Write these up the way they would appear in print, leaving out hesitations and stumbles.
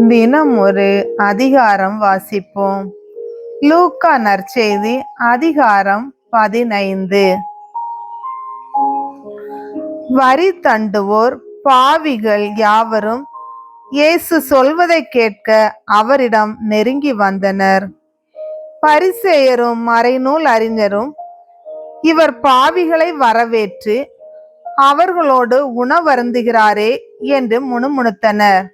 தினம் ஒரு அதிகாரம் வாசிப்போம். லூக்கா நற்செய்தி அதிகாரம் 15. வரி தண்டுவோர் பாவிகள் யாவரும் இயேசு சொல்வதை கேட்க அவரிடம் நெருங்கி வந்தனர். பரிசேயரும் மறைநூல் அறிஞரும் இவர் பாவிகளை வரவேற்று அவர்களோடு உணவருந்துகிறாரே என்று முணுமுணுத்தனர்.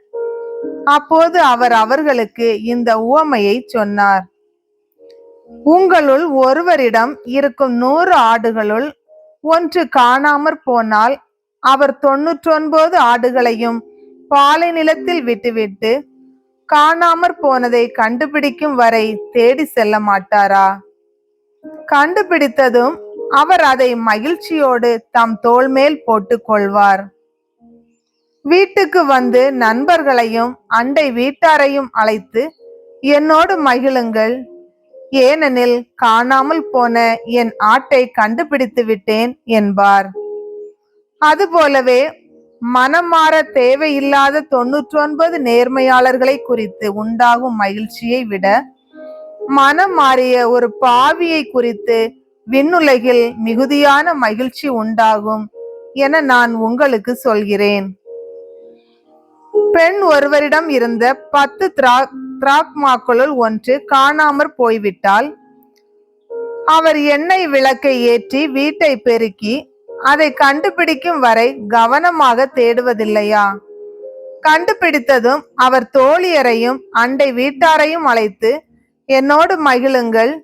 அப்போது அவர் அவர்களுக்கு இந்த உவமையை சொன்னார். உங்களுள் ஒருவரிடம் இருக்கும் 100 ஆடுகளுள் ஒன்று காணாமற் போனால் அவர் 99 ஆடுகளையும் பாலை நிலத்தில் விட்டுவிட்டு காணாமற் போனதை கண்டுபிடிக்கும் வரை தேடி செல்ல மாட்டாரா? கண்டுபிடித்ததும் அவர் அதை மகிழ்ச்சியோடு தம் தோள் மேல் போட்டுக் கொள்வார். வீட்டுக்கு வந்து நண்பர்களையும் அண்டை வீட்டாரையும் அழைத்து என்னோடு மகிழுங்கள், ஏனெனில் காணாமல் போன என் ஆட்டை கண்டுபிடித்து விட்டேன் என்பார். அதுபோலவே மனம் மாற தேவையில்லாத 99 நேர்மையாளர்களை குறித்து உண்டாகும் மகிழ்ச்சியை விட மனம் மாறிய ஒரு பாவியை குறித்து விண்ணுலகில் மிகுதியான மகிழ்ச்சி உண்டாகும் என நான் உங்களுக்கு சொல்கிறேன். பெண் ஒருவரிடம் இருந்த 10 திராக்மாக்களுள் ஒன்று காணாமற் போய்விட்டால் அவர் எண்ணெய் விளக்கை ஏற்றி வீட்டை பெருக்கி அதை கண்டுபிடிக்கும் வரை கவனமாக தேடுவதில்லையா? கண்டுபிடித்ததும் அவர் தோழியரையும் அண்டை வீட்டாரையும் அழைத்து என்னோடு மகிழுங்கள்,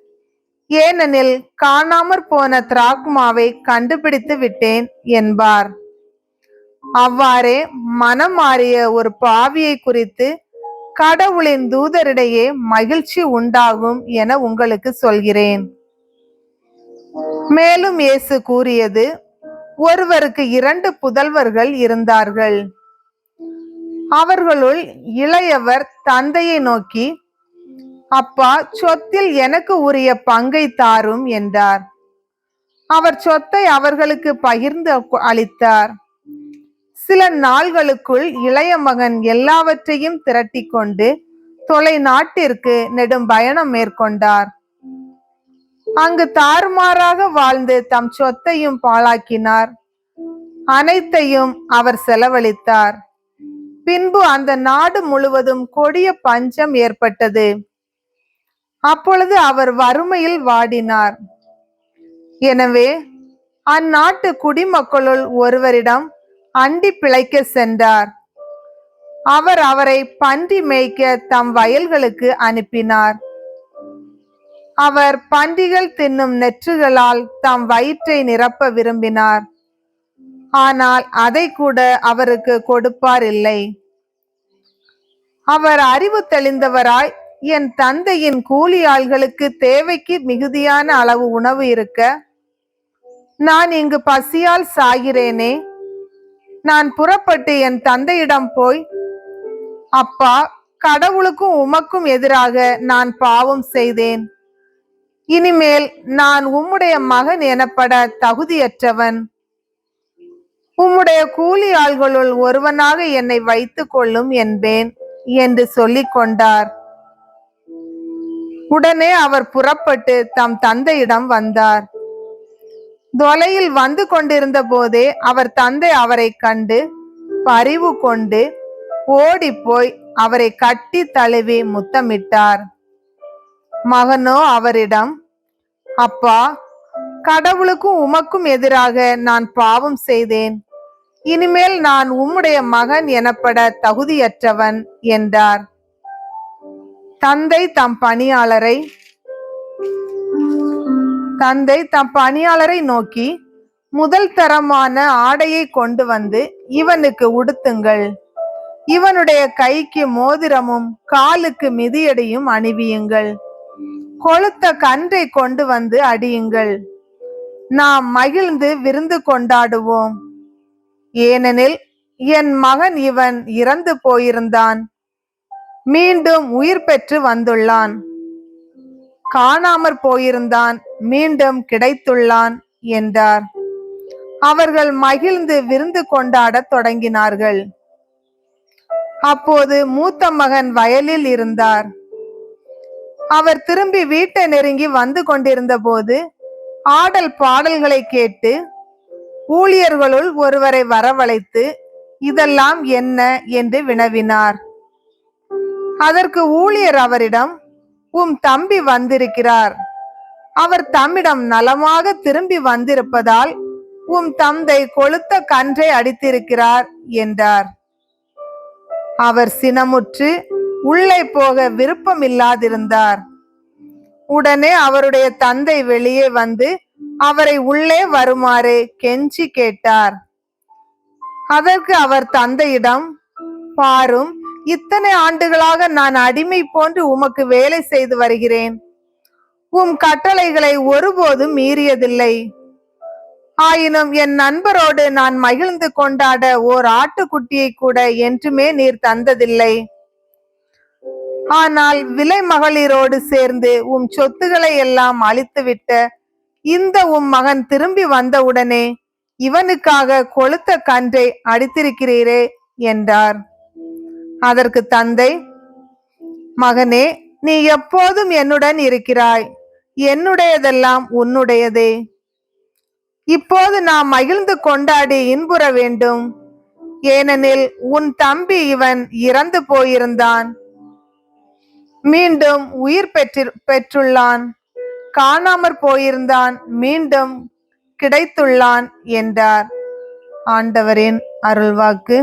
ஏனெனில் காணாமற் போன திராக்மாவை கண்டுபிடித்து விட்டேன் என்பார். அவ்வாறே மனம் மாறிய ஒரு பாவியை குறித்து கடவுளின் தூதரிடையே மகிழ்ச்சி உண்டாகும் என உங்களுக்கு சொல்கிறேன். மேலும் இயேசு கூறியது, ஒருவருக்கு 2 புதல்வர்கள் இருந்தார்கள். அவர்களுள் இளையவர் தந்தையை நோக்கி, அப்பா, சொத்தில் எனக்கு உரிய பங்கை தாரும் என்றார். அவர் சொத்தை அவர்களுக்கு பகிர்ந்து அளித்தார். சில நாள்களுக்குள் இளைய மகன் எல்லாவற்றையும் திரட்டி கொண்டு தொலை நாட்டிற்கு நெடும் பயணம் மேற்கொண்டார். அங்கு தாறுமாறாக வாழ்ந்து தம் சொத்தையும் பாழாக்கினார். அனைத்தையும் அவர் செலவழித்தார். பின்பு அந்த நாடு முழுவதும் கொடிய பஞ்சம் ஏற்பட்டது. அப்பொழுது அவர் வறுமையில் வாடினார். எனவே அந்நாட்டு குடிமக்களுள் ஒருவரிடம் அண்டி பிழைக்க சென்றார். அவர் அவரை பன்றி மேய்க்க தம் வயல்களுக்கு அனுப்பினார். அவர் பன்றிகள் தின்னும் நெற்றுகளால் தம் வயிற்றை நிரப்ப விரும்பினார். ஆனால் அதை கூட அவருக்கு கொடுப்பார் இல்லை. அவர் அறிவு தெளிந்தவராய், என் தந்தையின் கூலி ஆள்களுக்கு தேவைக்கு மிகுதியான அளவு உணவு இருக்க நான் இங்கு பசியால் சாகிறேனே, நான் புறப்பட்டு என் தந்தையிடம் போய், அப்பா, கடவுளுக்கும் உமக்கும் எதிராக நான் பாவம் செய்தேன். இனிமேல் நான் உம்முடைய மகன் எனப்பட தகுதியற்றவன். உம்முடைய கூலி ஆள்களுள் ஒருவனாக என்னை வைத்துக் கொள்ளும் என்பேன் என்று சொல்லிக் கொண்டார். உடனே அவர் புறப்பட்டு தம் தந்தையிடம் வந்தார். தொலையில் வந்து கொண்டிருந்த போதே அவர் தந்தை அவரை கண்டு பரிவு கொண்டு ஓடி போய் அவரை கட்டி தழுவி முத்தமிட்டார். மகனோ அவரிடம், அப்பா, கடவுளுக்கும் உமக்கும் எதிராக நான் பாவம் செய்தேன். இனிமேல் நான் உம்முடைய மகன் எனப்பட தகுதியற்றவன் என்றார். தந்தை தம் பணியாளரை நோக்கி, முதல் தரமான ஆடையை கொண்டு வந்து இவனுக்கு உடுத்துங்கள். இவனுடைய கைக்கு மோதிரமும் காலுக்கு மிதியடியும் அணிவியுங்கள். கொழுத்த கன்றை கொண்டு வந்து அடியுங்கள். நாம் மகிழ்ந்து விருந்து கொண்டாடுவோம். ஏனெனில் என் மகன் இவன் இறந்து போயிருந்தான், மீண்டும் உயிர் பெற்று வந்துள்ளான். காணாமற் போயிருந்தான், மீண்டும் கிடைத்துள்ளான் என்றார். அவர்கள் மகிழ்ந்து விருந்து கொண்டாடத் தொடங்கினார்கள். அப்போது மூத்த மகன் வயலில் இருந்தார். அவர் திரும்பி வீட்டை நெருங்கி வந்து கொண்டிருந்த போது ஆடல் பாடல்களை கேட்டு ஊழியர்களுள் ஒருவரை வரவழைத்து, இதெல்லாம் என்ன என்று வினவினார். அதற்கு ஊழியர் அவரிடம், உம் தம்பி வந்திருக்கிறார். அவர் தம்மிடம் நலமாக திரும்பி வந்திருப்பதால் உம் தந்தை கொழுத்த கன்றை அடித்திருக்கிறார் என்றார். அவர் சினமுற்று உள்ளே போக விருப்பமில்லாதிருந்தார். உடனே அவருடைய தந்தை வெளியே வந்து அவரை உள்ளே வருமாறு கெஞ்சி கேட்டார். அதற்கு அவர் தந்தையிடம், பாரும், இத்தனை ஆண்டுகளாக நான் அடிமை போன்று உமக்கு வேலை செய்து வருகிறேன். உம் கட்டளைகளை ஒருபோதும் மீறியதில்லை. ஆயினும் என் நண்பரோடு நான் மகிழ்ந்து கொண்டாட ஓர் ஆட்டுக்குட்டியை கூட என்றுமே நீர் தந்ததில்லை. ஆனால் விலை மகளிரோடு சேர்ந்து உம் சொத்துக்களை எல்லாம் அழித்துவிட்ட இந்த உம் மகன் திரும்பி வந்தவுடனே இவனுக்காக கொழுத்த கன்றை அடித்திருக்கிறீரே என்றார். அதற்கு தந்தை, மகனே, நீ எப்போதும் என்னுடன் இருக்கிறாய். என்னுடையதெல்லாம் உன்னுடையதே. இப்போது நாம் மகிழ்ந்து கொண்டாடி இன்புற வேண்டும். ஏனெனில் உன் தம்பி இவன் இறந்து போயிருந்தான், மீண்டும் உயிர் பெற்றுள்ளான். காணாமற் போயிருந்தான், மீண்டும் கிடைத்துள்ளான் என்றார். ஆண்டவரின் அருள்வாக்கு.